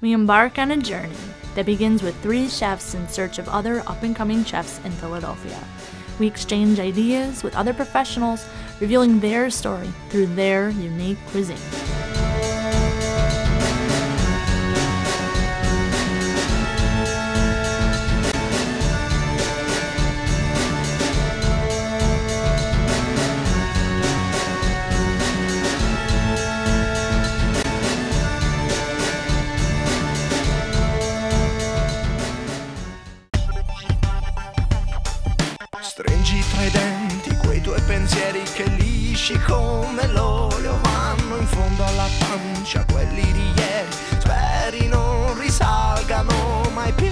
We embark on a journey that begins with 3 chefs in search of other up-and-coming chefs in Philadelphia. We exchange ideas with other professionals, revealing their story through their unique cuisine. Stringi tra i denti quei tuoi pensieri che lisci come l'olio vanno in fondo alla pancia, quelli di ieri speri non risalgano mai più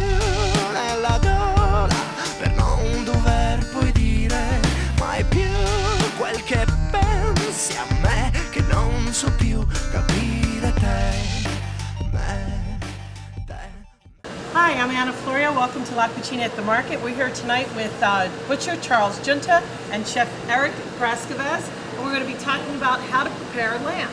nella gola, per non dover poi dire mai più quel che pensi a me, che non so più capire te. Hi, I'm Anna Florio. Welcome to La Cucina at the Market. We're here tonight with butcher Charles Giunta and chef Eric Brascovez, and we're going to be talking about how to prepare lamb.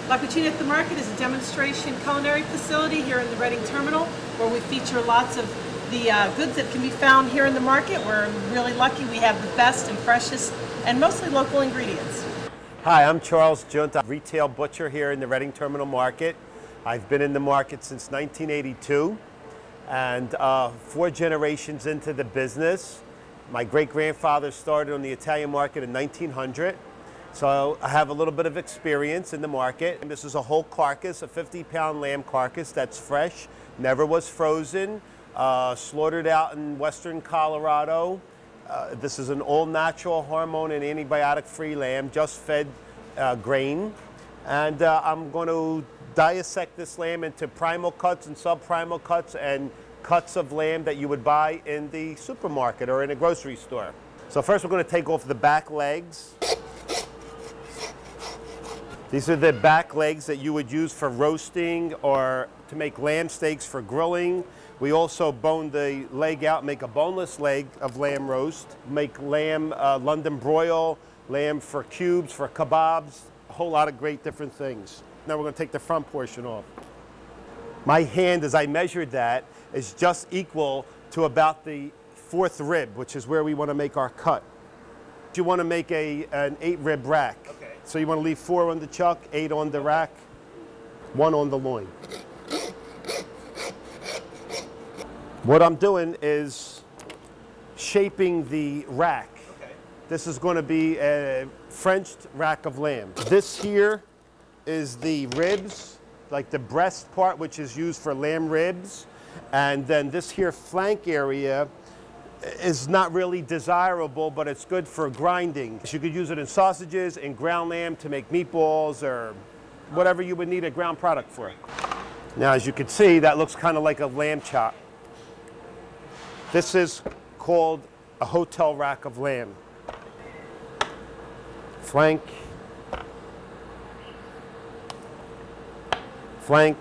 La Cucina at the Market is a demonstration culinary facility here in the Reading Terminal, where we feature lots of the goods that can be found here in the market. We're really lucky we have the best and freshest and mostly local ingredients. Hi, I'm Charles Giunta, retail butcher here in the Reading Terminal Market. I've been in the market since 1982. And 4 generations into the business. My great-grandfather started on the Italian market in 1900. So I have a little bit of experience in the market. And this is a whole carcass, a 50-pound lamb carcass that's fresh, never was frozen, slaughtered out in western Colorado. This is an all-natural, hormone and antibiotic-free lamb, just fed grain. And I'm going to dissect this lamb into primal cuts and sub-primal cuts and cuts of lamb that you would buy in the supermarket or in a grocery store. So first we're going to take off the back legs. These are the back legs that you would use for roasting or to make lamb steaks for grilling. We also bone the leg out, make a boneless leg of lamb roast, make lamb London broil, lamb for cubes, for kebabs, a whole lot of great different things. Now we're going to take the front portion off. My hand, as I measured that, is just equal to about the 4th rib, which is where we want to make our cut. You want to make an 8-rib rack. Okay. So you want to leave 4 on the chuck, 8 on the rack, 1 on the loin. What I'm doing is shaping the rack. Okay. This is going to be a Frenched rack of lamb. This here is the ribs, like the breast part, which is used for lamb ribs. And then this here flank area is not really desirable, but it's good for grinding. You could use it in sausages and ground lamb to make meatballs or whatever you would need a ground product for. Now, as you can see, that looks kind of like a lamb chop. This is called a hotel rack of lamb. Flank. Flank.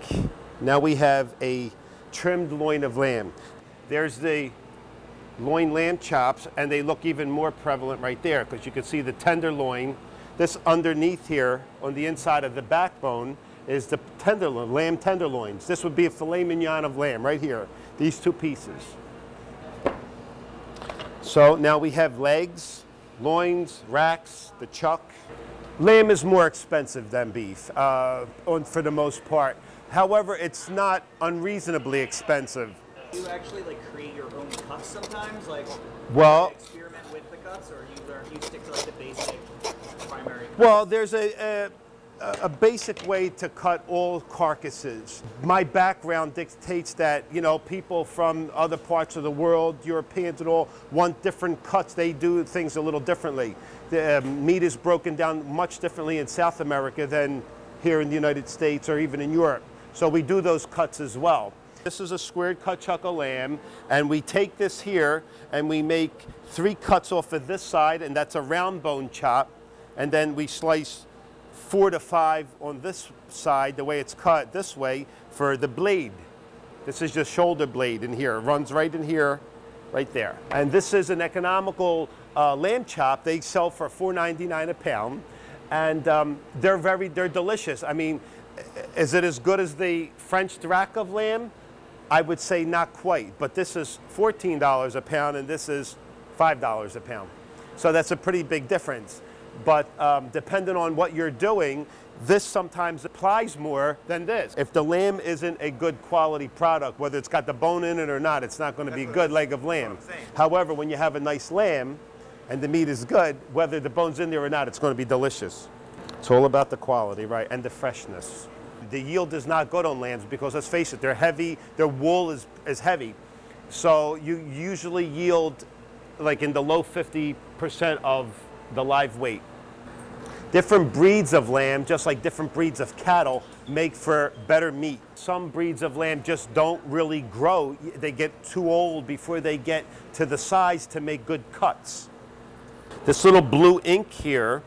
Now we have a trimmed loin of lamb. There's the loin lamb chops, and they look even more prevalent right there because you can see the tenderloin. This underneath here on the inside of the backbone is the tenderloin, lamb tenderloins. This would be a filet mignon of lamb right here, these 2 pieces. So now we have legs, loins, racks, the chuck. Lamb is more expensive than beef for the most part. However, it's not unreasonably expensive. Do you actually create your own cuts sometimes? Well, experiment with the cuts, or you stick to the basic primary cuts? Well, there's a basic way to cut all carcasses. My background dictates that, you know, people from other parts of the world, Europeans and all, want different cuts. They do things a little differently. The meat is broken down much differently in South America than here in the United States or even in Europe. So we do those cuts as well. This is a squared cut chuck of lamb, and we take this here and we make 3 cuts off of this side, and that's a round bone chop, and then we slice 4 to 5 on this side, the way it's cut this way, for the blade. This is just shoulder blade in here. It runs right in here, right there. And this is an economical lamb chop. They sell for $4.99 a pound, and they're delicious. I mean, Is it as good as the French rack of lamb? I would say not quite, but this is $14 a pound and this is $5 a pound. So that's a pretty big difference. But depending on what you're doing, this sometimes applies more than this. If the lamb isn't a good quality product, whether it's got the bone in it or not, it's not going to be a good leg of lamb. However, when you have a nice lamb and the meat is good, whether the bone's in there or not, it's going to be delicious. It's all about the quality, right, and the freshness. The yield is not good on lambs because, let's face it, they're heavy, their wool is heavy. So you usually yield like in the low 50% of the live weight. Different breeds of lamb, just like different breeds of cattle, make for better meat. Some breeds of lamb just don't really grow. They get too old before they get to the size to make good cuts. This little blue ink here,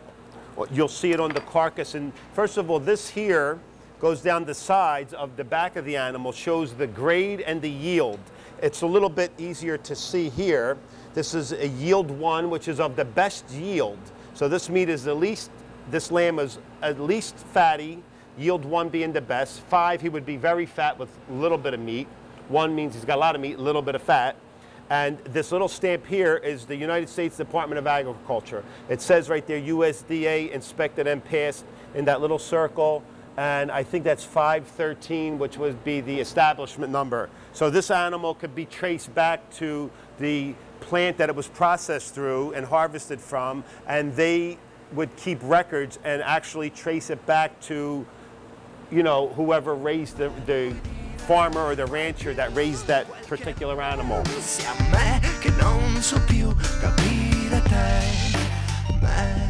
you'll see it on the carcass. And first of all, this here goes down the sides of the back of the animal, shows the grade and the yield. It's a little bit easier to see here. This is a yield 1, which is of the best yield. So this meat is this lamb is at least fatty, yield 1 being the best. 5, he would be very fat with a little bit of meat. 1 means he's got a lot of meat, a little bit of fat. And this little stamp here is the United States Department of Agriculture. It says right there, USDA inspected and passed in that little circle. And I think that's 513, which would be the establishment number. So this animal could be traced back to the plant that it was processed through and harvested from, and they would keep records and actually trace it back to, you know, whoever raised the farmer or the rancher that raised that particular animal. Sia a me che non so più capire te.